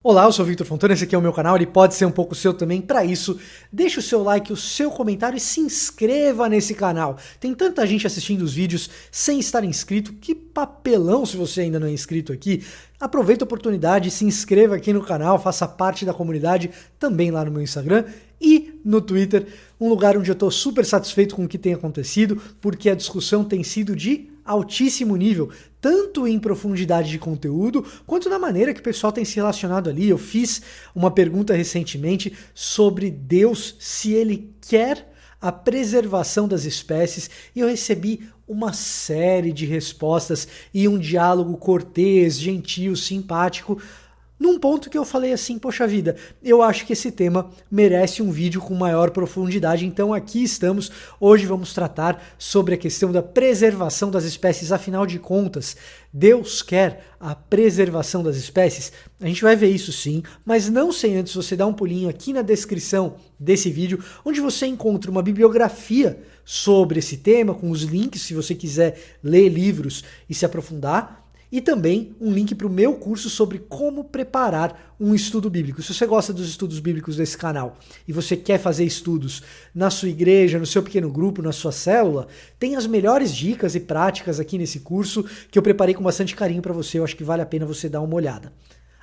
Olá, eu sou o Victor Fontana, esse aqui é o meu canal, ele pode ser um pouco seu também. Para isso, deixa o seu like, o seu comentário e se inscreva nesse canal. Tem tanta gente assistindo os vídeos sem estar inscrito, que papelão se você ainda não é inscrito aqui. Aproveita a oportunidade, se inscreva aqui no canal, faça parte da comunidade, também lá no meu Instagram e no Twitter, um lugar onde eu estou super satisfeito com o que tem acontecido, porque a discussão tem sido de altíssimo nível, tanto em profundidade de conteúdo, quanto na maneira que o pessoal tem se relacionado ali. Eu fiz uma pergunta recentemente sobre Deus, se ele quer a preservação das espécies, e eu recebi uma série de respostas e um diálogo cortês, gentil, simpático, num ponto que eu falei assim, poxa vida, eu acho que esse tema merece um vídeo com maior profundidade, então aqui estamos. Hoje vamos tratar sobre a questão da preservação das espécies. Afinal de contas, Deus quer a preservação das espécies? A gente vai ver isso sim, mas não sem antes você dar um pulinho aqui na descrição desse vídeo, onde você encontra uma bibliografia sobre esse tema, com os links se você quiser ler livros e se aprofundar, e também um link para o meu curso sobre como preparar um estudo bíblico. Se você gosta dos estudos bíblicos desse canal e você quer fazer estudos na sua igreja, no seu pequeno grupo, na sua célula, tem as melhores dicas e práticas aqui nesse curso que eu preparei com bastante carinho para você. Eu acho que vale a pena você dar uma olhada.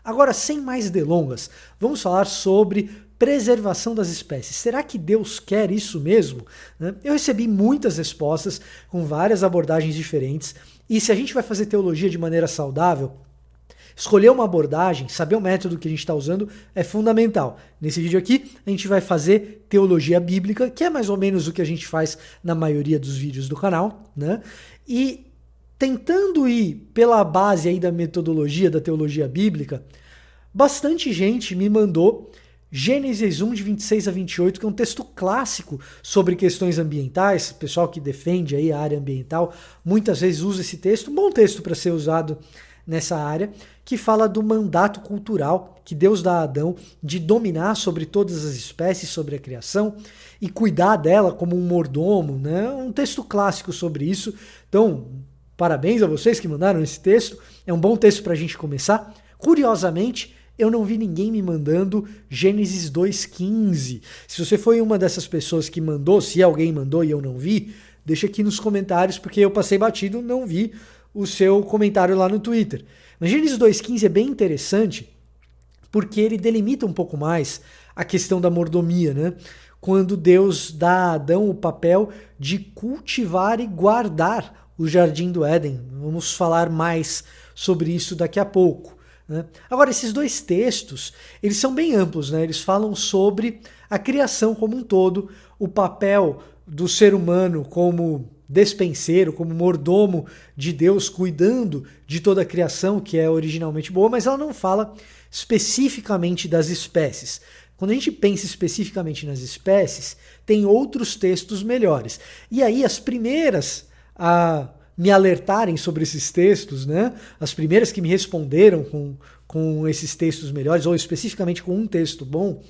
Agora, sem mais delongas, vamos falar sobre preservação das espécies. Será que Deus quer isso mesmo? Eu recebi muitas respostas com várias abordagens diferentes. E se a gente vai fazer teologia de maneira saudável, escolher uma abordagem, saber o método que a gente está usando é fundamental. Nesse vídeo aqui, a gente vai fazer teologia bíblica, que é mais ou menos o que a gente faz na maioria dos vídeos do canal, né? E tentando ir pela base aí da metodologia da teologia bíblica, bastante gente me mandou Gênesis 1, de 26 a 28, que é um texto clássico sobre questões ambientais. O pessoal que defende aí a área ambiental muitas vezes usa esse texto, um bom texto para ser usado nessa área, que fala do mandato cultural que Deus dá a Adão de dominar sobre todas as espécies, sobre a criação e cuidar dela como um mordomo, né? Um texto clássico sobre isso. Então, parabéns a vocês que mandaram esse texto, é um bom texto para a gente começar. Curiosamente, eu não vi ninguém me mandando Gênesis 2,15. Se você foi uma dessas pessoas que mandou, se alguém mandou e eu não vi, deixa aqui nos comentários, porque eu passei batido, não vi o seu comentário lá no Twitter. Mas Gênesis 2,15 é bem interessante, porque ele delimita um pouco mais a questão da mordomia, né? Quando Deus dá a Adão o papel de cultivar e guardar o jardim do Éden. Vamos falar mais sobre isso daqui a pouco. Agora, esses dois textos, eles são bem amplos, né? Eles falam sobre a criação como um todo, o papel do ser humano como despenseiro, como mordomo de Deus, cuidando de toda a criação, que é originalmente boa, mas ela não fala especificamente das espécies. Quando a gente pensa especificamente nas espécies, tem outros textos melhores. E aí as primeiras a me alertarem sobre esses textos, né? As primeiras que me responderam com esses textos melhores, ou especificamente com um texto bom,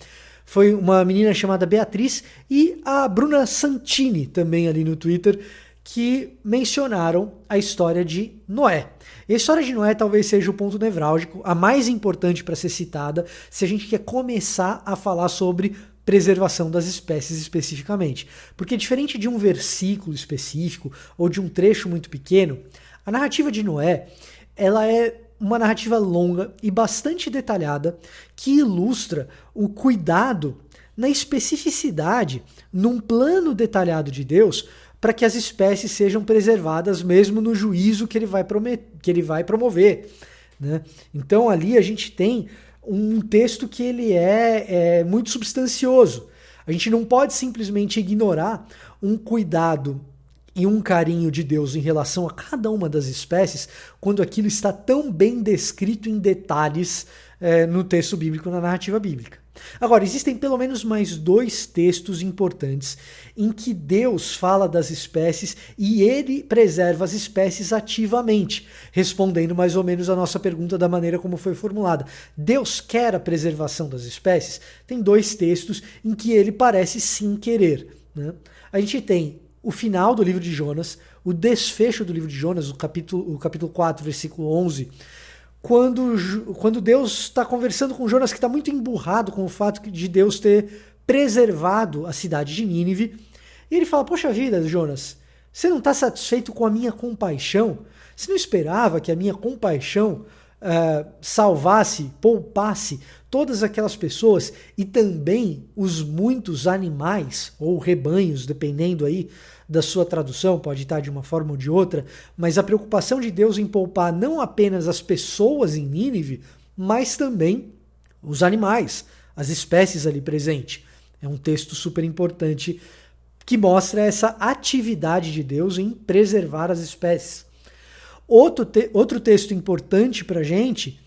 foi uma menina chamada Beatriz e a Bruna Santini, também ali no Twitter, que mencionaram a história de Noé. E a história de Noé talvez seja o ponto nevrálgico, a mais importante para ser citada, se a gente quer começar a falar sobre preservação das espécies especificamente. Porque diferente de um versículo específico ou de um trecho muito pequeno, a narrativa de Noé, ela é uma narrativa longa e bastante detalhada que ilustra o cuidado na especificidade, num plano detalhado de Deus, para que as espécies sejam preservadas mesmo no juízo que ele vai promover, né? Então ali a gente tem um texto que ele é muito substancioso. A gente não pode simplesmente ignorar um cuidado e um carinho de Deus em relação a cada uma das espécies quando aquilo está tão bem descrito em detalhes no texto bíblico, na narrativa bíblica. Agora, existem pelo menos mais dois textos importantes em que Deus fala das espécies e ele preserva as espécies ativamente, respondendo mais ou menos a nossa pergunta da maneira como foi formulada. Deus quer a preservação das espécies? Tem dois textos em que ele parece sim querer, né? A gente tem o final do livro de Jonas, o desfecho do livro de Jonas, o capítulo 4, versículo 11, quando Deus está conversando com Jonas, que está muito emburrado com o fato de Deus ter preservado a cidade de Nínive. E ele fala, poxa vida, Jonas, você não está satisfeito com a minha compaixão? Você não esperava que a minha compaixão salvasse, poupasse todas aquelas pessoas e também os muitos animais, ou rebanhos, dependendo aí da sua tradução, pode estar de uma forma ou de outra, mas a preocupação de Deus em poupar não apenas as pessoas em Nínive, mas também os animais, as espécies ali presentes. É um texto super importante que mostra essa atividade de Deus em preservar as espécies. Outro texto importante para a gente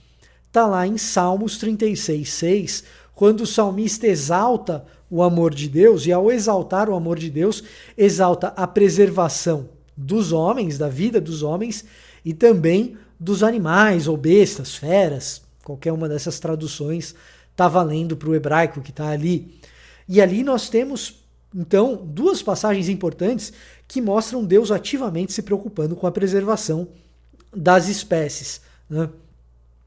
está lá em Salmos 36:6, quando o salmista exalta o amor de Deus, e ao exaltar o amor de Deus, exalta a preservação dos homens, da vida dos homens, e também dos animais ou bestas, feras, qualquer uma dessas traduções está valendo para o hebraico que está ali. E ali nós temos, então, duas passagens importantes que mostram Deus ativamente se preocupando com a preservação das espécies, né?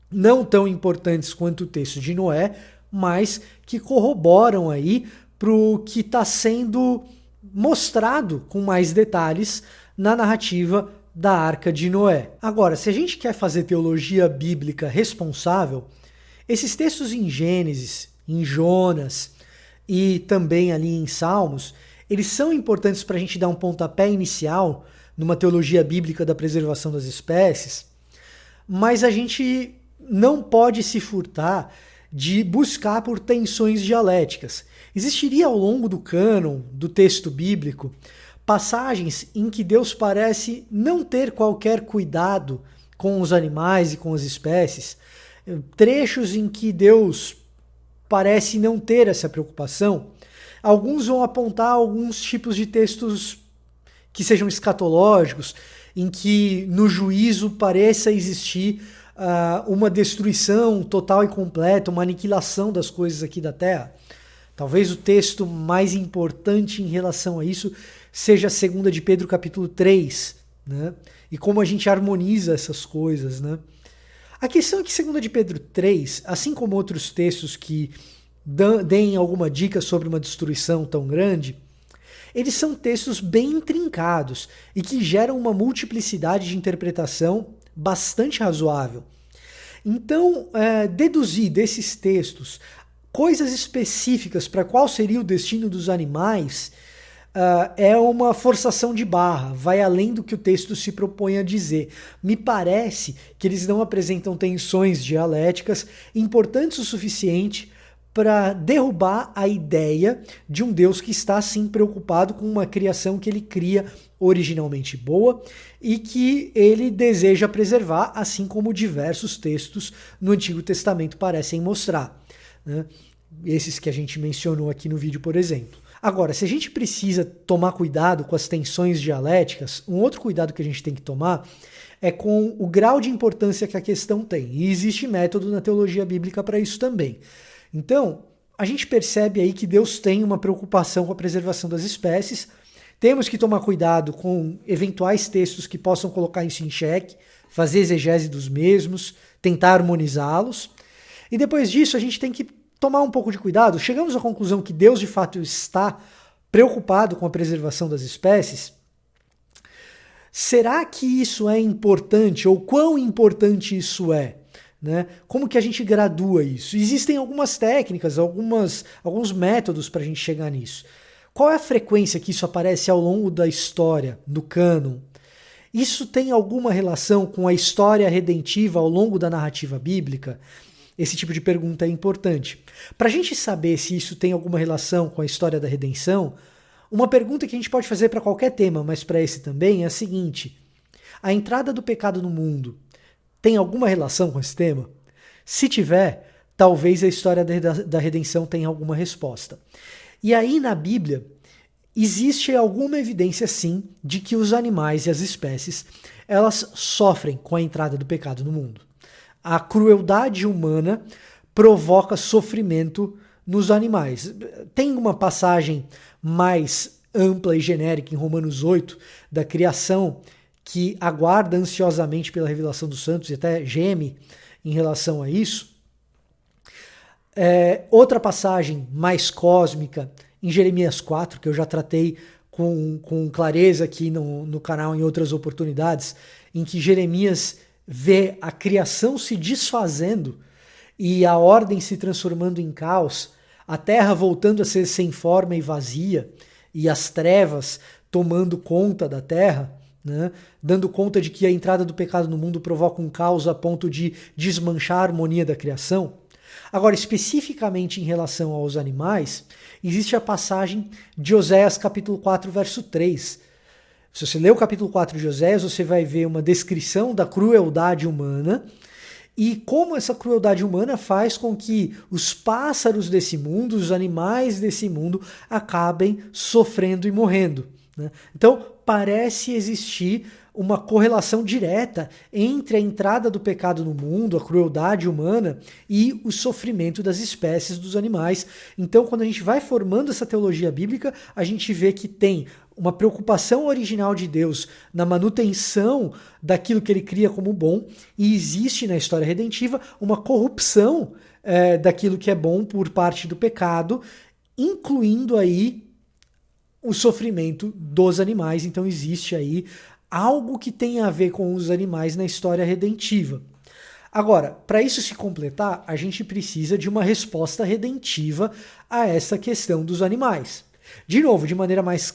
Não tão importantes quanto o texto de Noé, mas que corroboram aí para o que está sendo mostrado com mais detalhes na narrativa da Arca de Noé. Agora, se a gente quer fazer teologia bíblica responsável, esses textos em Gênesis, em Jonas e também ali em Salmos, eles são importantes para a gente dar um pontapé inicial numa teologia bíblica da preservação das espécies, mas a gente não pode se furtar de buscar por tensões dialéticas. Existiria ao longo do cânon, do texto bíblico, passagens em que Deus parece não ter qualquer cuidado com os animais e com as espécies, trechos em que Deus parece não ter essa preocupação. Alguns vão apontar alguns tipos de textos que sejam escatológicos, em que no juízo pareça existir uma destruição total e completa, uma aniquilação das coisas aqui da Terra. Talvez o texto mais importante em relação a isso seja 2 de Pedro capítulo 3, né? E como a gente harmoniza essas coisas, né? A questão é que 2 de Pedro 3, assim como outros textos que deem alguma dica sobre uma destruição tão grande, eles são textos bem intrincados e que geram uma multiplicidade de interpretação bastante razoável. Então, deduzir desses textos coisas específicas para qual seria o destino dos animais é uma forçação de barra, vai além do que o texto se propõe a dizer. Me parece que eles não apresentam tensões dialéticas importantes o suficiente para derrubar a ideia de um Deus que está, sim, preocupado com uma criação que ele cria originalmente boa e que ele deseja preservar, assim como diversos textos no Antigo Testamento parecem mostrar, né? Esses que a gente mencionou aqui no vídeo, por exemplo. Agora, se a gente precisa tomar cuidado com as tensões dialéticas, um outro cuidado que a gente tem que tomar é com o grau de importância que a questão tem. E existe método na teologia bíblica para isso também. Então, a gente percebe aí que Deus tem uma preocupação com a preservação das espécies. Temos que tomar cuidado com eventuais textos que possam colocar isso em xeque, fazer exegese dos mesmos, tentar harmonizá-los. E depois disso, a gente tem que tomar um pouco de cuidado. Chegamos à conclusão que Deus, de fato, está preocupado com a preservação das espécies. Será que isso é importante? Ou quão importante isso é? Né? Como que a gente gradua isso? Existem algumas técnicas, alguns métodos para a gente chegar nisso. Qual é a frequência que isso aparece ao longo da história, do cânon? Isso tem alguma relação com a história redentiva ao longo da narrativa bíblica? Esse tipo de pergunta é importante. Para a gente saber se isso tem alguma relação com a história da redenção, uma pergunta que a gente pode fazer para qualquer tema, mas para esse também, é a seguinte: a entrada do pecado no mundo tem alguma relação com esse tema? Se tiver, talvez a história da redenção tenha alguma resposta. E aí na Bíblia existe alguma evidência sim de que os animais e as espécies elas sofrem com a entrada do pecado no mundo. A crueldade humana provoca sofrimento nos animais. Tem uma passagem mais ampla e genérica em Romanos 8 da criação que aguarda ansiosamente pela revelação dos santos e até geme em relação a isso. Outra passagem mais cósmica, em Jeremias 4, que eu já tratei com clareza aqui no canal em outras oportunidades, em que Jeremias vê a criação se desfazendo e a ordem se transformando em caos, a terra voltando a ser sem forma e vazia, e as trevas tomando conta da terra, né, dando conta de que a entrada do pecado no mundo provoca um caos a ponto de desmanchar a harmonia da criação. Agora, especificamente em relação aos animais, existe a passagem de Oséias capítulo 4, verso 3. Se você ler o capítulo 4 de Oséias, você vai ver uma descrição da crueldade humana e como essa crueldade humana faz com que os pássaros desse mundo, os animais desse mundo, acabem sofrendo e morrendo, né? Então, parece existir uma correlação direta entre a entrada do pecado no mundo, a crueldade humana e o sofrimento das espécies dos animais. Então, quando a gente vai formando essa teologia bíblica, a gente vê que tem uma preocupação original de Deus na manutenção daquilo que ele cria como bom, e existe na história redentiva uma corrupção daquilo que é bom por parte do pecado, incluindo aí o sofrimento dos animais. Então existe aí algo que tem a ver com os animais na história redentiva. Agora, para isso se completar, a gente precisa de uma resposta redentiva a essa questão dos animais. De novo, de maneira mais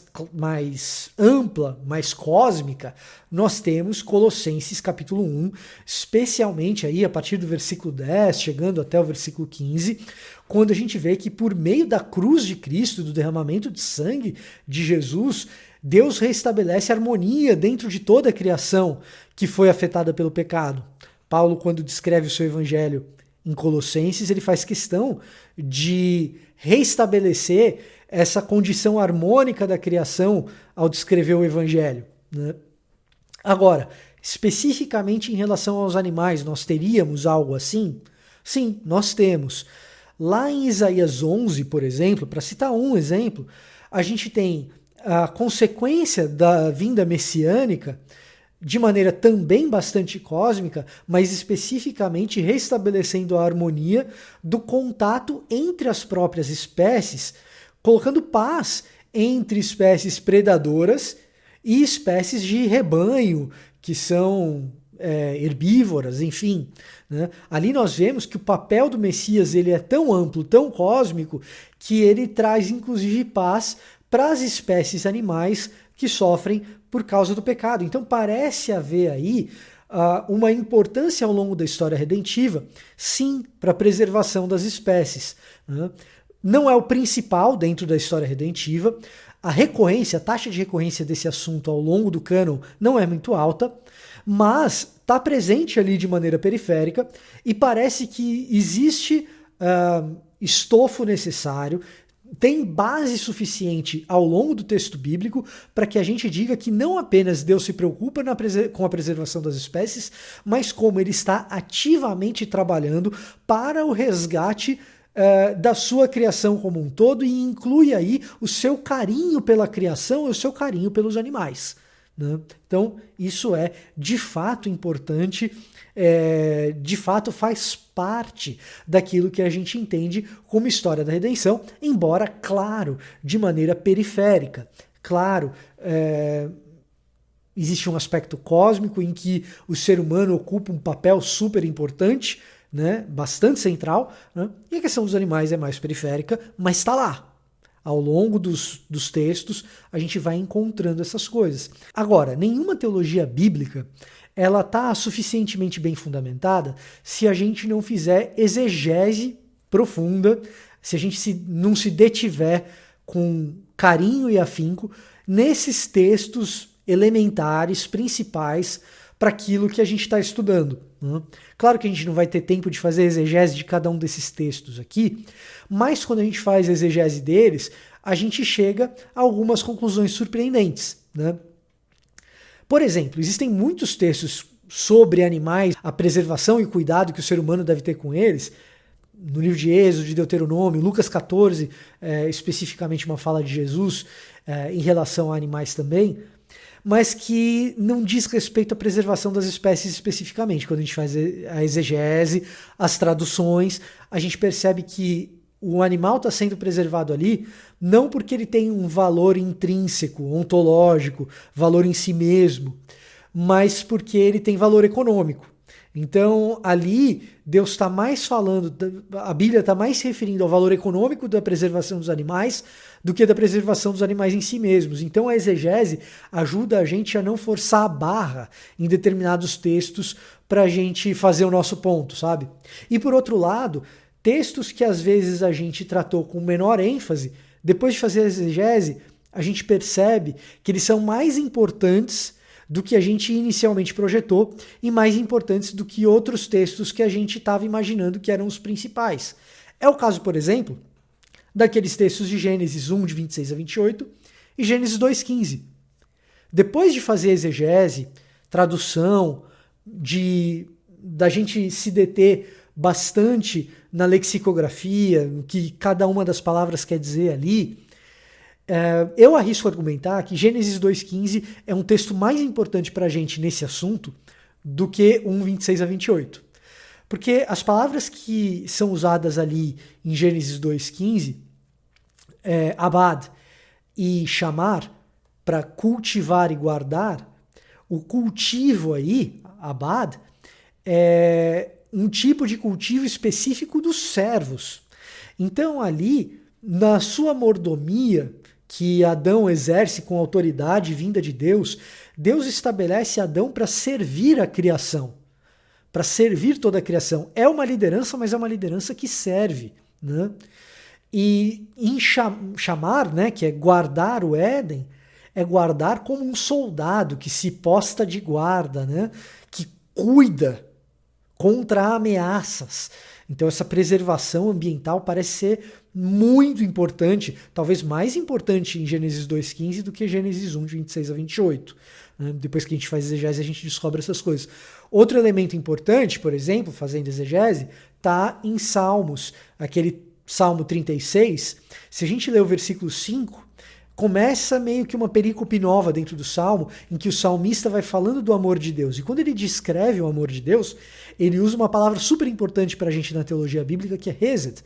ampla, mais cósmica, nós temos Colossenses capítulo 1, especialmente aí a partir do versículo 10, chegando até o versículo 15, quando a gente vê que por meio da cruz de Cristo, do derramamento de sangue de Jesus, Deus restabelece harmonia dentro de toda a criação que foi afetada pelo pecado. Paulo, quando descreve o seu evangelho em Colossenses, ele faz questão de restabelecer essa condição harmônica da criação ao descrever o evangelho, né? Agora, especificamente em relação aos animais, nós teríamos algo assim? Sim, nós temos. Lá em Isaías 11, por exemplo, para citar um exemplo, a gente tem a consequência da vinda messiânica de maneira também bastante cósmica, mas especificamente restabelecendo a harmonia do contato entre as próprias espécies, colocando paz entre espécies predadoras e espécies de rebanho, que são herbívoras, enfim, né? Ali nós vemos que o papel do Messias ele é tão amplo, tão cósmico, que ele traz inclusive paz para as espécies animais que sofrem por causa do pecado. Então parece haver aí uma importância ao longo da história redentiva, sim, para a preservação das espécies, né? Não é o principal dentro da história redentiva. A recorrência, a taxa de recorrência desse assunto ao longo do cânon não é muito alta, mas está presente ali de maneira periférica e parece que existe estofo necessário, tem base suficiente ao longo do texto bíblico para que a gente diga que não apenas Deus se preocupa com a preservação das espécies, mas como ele está ativamente trabalhando para o resgate da sua criação como um todo, e inclui aí o seu carinho pela criação e o seu carinho pelos animais, né? Então isso é de fato importante, de fato faz parte daquilo que a gente entende como história da redenção, embora, claro, de maneira periférica. Claro, existe um aspecto cósmico em que o ser humano ocupa um papel super importante, né, bastante central, né, e a questão dos animais é mais periférica, mas está lá. Ao longo dos textos, a gente vai encontrando essas coisas. Agora, nenhuma teologia bíblica ela está suficientemente bem fundamentada se a gente não fizer exegese profunda, se a gente não se detiver com carinho e afinco nesses textos elementares, principais, para aquilo que a gente está estudando, né? Claro que a gente não vai ter tempo de fazer exegese de cada um desses textos aqui, mas quando a gente faz a exegese deles, a gente chega a algumas conclusões surpreendentes, né? Por exemplo, existem muitos textos sobre animais, a preservação e cuidado que o ser humano deve ter com eles, no livro de Êxodo, de Deuteronômio, Lucas 14, especificamente uma fala de Jesus em relação a animais também. mas que não diz respeito à preservação das espécies especificamente. Quando a gente faz a exegese, as traduções, a gente percebe que o animal está sendo preservado ali não porque ele tem um valor intrínseco, ontológico, valor em si mesmo, mas porque ele tem valor econômico. Então, ali, Deus está mais falando, a Bíblia está mais se referindo ao valor econômico da preservação dos animais do que da preservação dos animais em si mesmos. Então, a exegese ajuda a gente a não forçar a barra em determinados textos para a gente fazer o nosso ponto, sabe? E, por outro lado, textos que às vezes a gente tratou com menor ênfase, depois de fazer a exegese, a gente percebe que eles são mais importantes do que a gente inicialmente projetou e mais importantes do que outros textos que a gente estava imaginando que eram os principais. É o caso, por exemplo, daqueles textos de Gênesis 1, de 26 a 28 e Gênesis 2,15. Depois de fazer a exegese, tradução, da gente se deter bastante na lexicografia, no que cada uma das palavras quer dizer ali, eu arrisco argumentar que Gênesis 2,15 é um texto mais importante para a gente nesse assunto do que 1,26 a 28. Porque as palavras que são usadas ali em Gênesis 2,15, abad e chamar, para cultivar e guardar, o cultivo aí, abad, é um tipo de cultivo específico dos servos. Então ali, na sua mordomia, que Adão exerce com autoridade vinda de Deus, Deus estabelece Adão para servir a criação, para servir toda a criação. É uma liderança, mas é uma liderança que serve, né? E em chamar, né, que é guardar o Éden, é guardar como um soldado que se posta de guarda, né, que cuida contra ameaças. Então essa preservação ambiental parece ser muito importante, talvez mais importante em Gênesis 2,15 do que Gênesis 1, de 26 a 28. Depois que a gente faz exegese, a gente descobre essas coisas. Outro elemento importante, por exemplo, fazendo exegese, está em Salmos, aquele Salmo 36. Se a gente ler o versículo 5, começa meio que uma perícope nova dentro do Salmo, em que o salmista vai falando do amor de Deus. E quando ele descreve o amor de Deus, ele usa uma palavra super importante para a gente na teologia bíblica, que é hesed,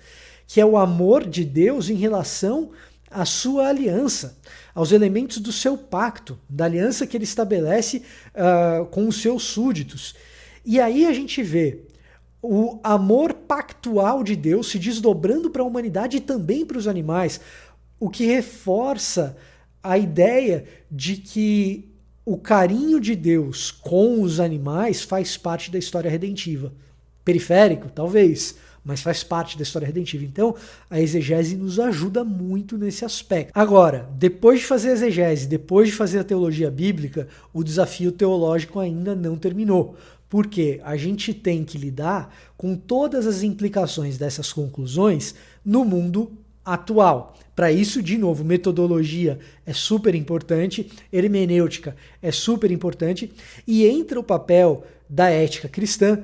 que é o amor de Deus em relação à sua aliança, aos elementos do seu pacto, da aliança que ele estabelece com os seus súditos. E aí a gente vê o amor pactual de Deus se desdobrando para a humanidade e também para os animais, o que reforça a ideia de que o carinho de Deus com os animais faz parte da história redentiva. Periférico, talvez, mas faz parte da história redentiva. Então, a exegese nos ajuda muito nesse aspecto. Agora, depois de fazer a exegese, depois de fazer a teologia bíblica, o desafio teológico ainda não terminou. Porque a gente tem que lidar com todas as implicações dessas conclusões no mundo atual. Para isso, de novo, metodologia é super importante, hermenêutica é super importante, e entra o papel da ética cristã.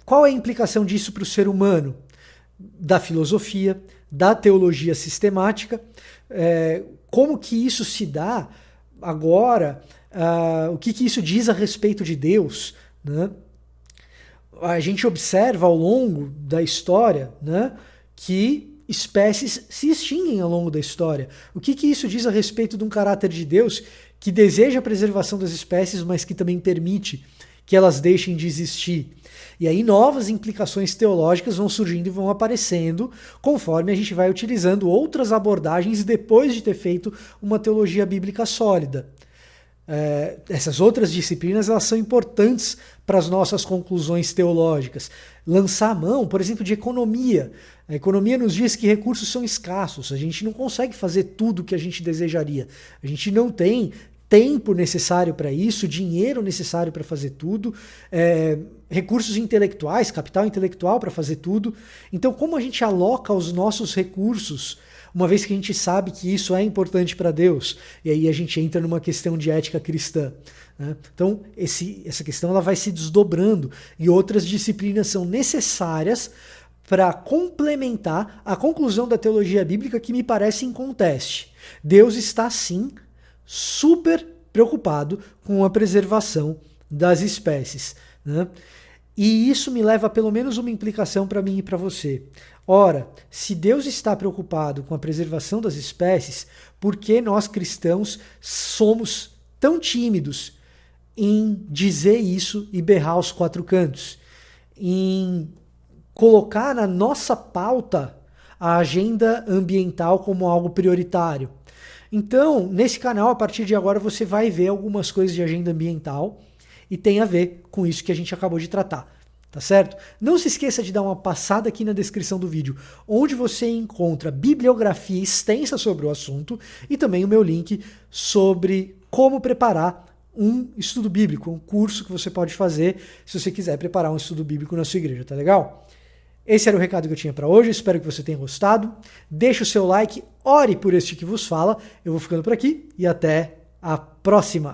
Qual é a implicação disso para o ser humano? Da filosofia, da teologia sistemática, como que isso se dá agora, o que isso diz a respeito de Deus, né? A gente observa ao longo da história, né, que espécies se extinguem ao longo da história. O que isso diz a respeito de um caráter de Deus que deseja a preservação das espécies, mas que também permite que elas deixem de existir? E aí novas implicações teológicas vão surgindo e vão aparecendo conforme a gente vai utilizando outras abordagens depois de ter feito uma teologia bíblica sólida. Essas outras disciplinas, elas são importantes para as nossas conclusões teológicas. Lançar a mão, por exemplo, de economia. A economia nos diz que recursos são escassos, a gente não consegue fazer tudo o que a gente desejaria. A gente não tem tempo necessário para isso, dinheiro necessário para fazer tudo, recursos intelectuais, capital intelectual para fazer tudo. Então, como a gente aloca os nossos recursos, uma vez que a gente sabe que isso é importante para Deus? E aí a gente entra numa questão de ética cristã, né? Então, essa questão ela vai se desdobrando e outras disciplinas são necessárias para complementar a conclusão da teologia bíblica que me parece inconteste. Deus está, sim, super preocupado com a preservação das espécies, né? E isso me leva a pelo menos uma implicação para mim e para você. Ora, se Deus está preocupado com a preservação das espécies, por que nós cristãos somos tão tímidos em dizer isso e berrar aos quatro cantos? Em colocar na nossa pauta a agenda ambiental como algo prioritário. Então, nesse canal, a partir de agora, você vai ver algumas coisas de agenda ambiental e tem a ver com isso que a gente acabou de tratar, tá certo? Não se esqueça de dar uma passada aqui na descrição do vídeo, onde você encontra bibliografia extensa sobre o assunto e também o meu link sobre como preparar um estudo bíblico, um curso que você pode fazer se você quiser preparar um estudo bíblico na sua igreja, tá legal? Esse era o recado que eu tinha para hoje, espero que você tenha gostado. Deixe o seu like, ore por este que vos fala. Eu vou ficando por aqui e até a próxima!